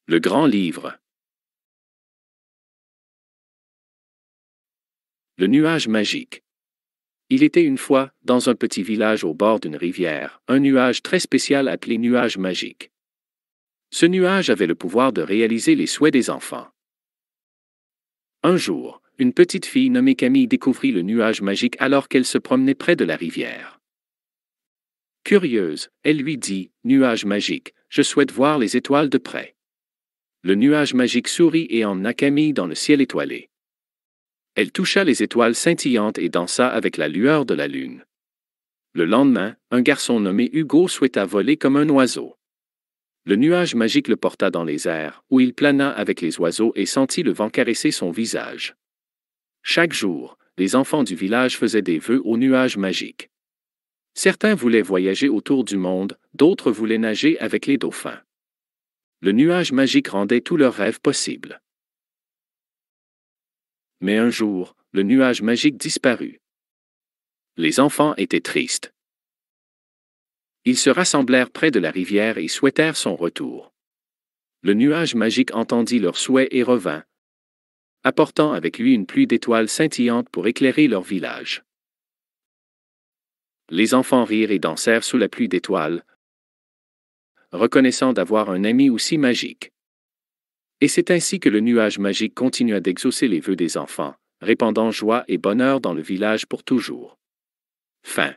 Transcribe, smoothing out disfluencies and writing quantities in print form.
Le grand livre. Le nuage magique. Il était une fois, dans un petit village au bord d'une rivière, un nuage très spécial appelé nuage magique. Ce nuage avait le pouvoir de réaliser les souhaits des enfants. Un jour, une petite fille nommée Camille découvrit le nuage magique alors qu'elle se promenait près de la rivière. Curieuse, elle lui dit « Nuage magique, je souhaite voir les étoiles de près. » Le nuage magique sourit et emmena Camille dans le ciel étoilé. Elle toucha les étoiles scintillantes et dansa avec la lueur de la lune. Le lendemain, un garçon nommé Hugo souhaita voler comme un oiseau. Le nuage magique le porta dans les airs, où il plana avec les oiseaux et sentit le vent caresser son visage. Chaque jour, les enfants du village faisaient des vœux au nuage magique. Certains voulaient voyager autour du monde, d'autres voulaient nager avec les dauphins. Le nuage magique rendait tous leurs rêves possibles. Mais un jour, le nuage magique disparut. Les enfants étaient tristes. Ils se rassemblèrent près de la rivière et souhaitèrent son retour. Le nuage magique entendit leurs souhaits et revint, apportant avec lui une pluie d'étoiles scintillantes pour éclairer leur village. Les enfants rirent et dansèrent sous la pluie d'étoiles, reconnaissant d'avoir un ami aussi magique. Et c'est ainsi que le nuage magique continua d'exaucer les vœux des enfants, répandant joie et bonheur dans le village pour toujours. Fin.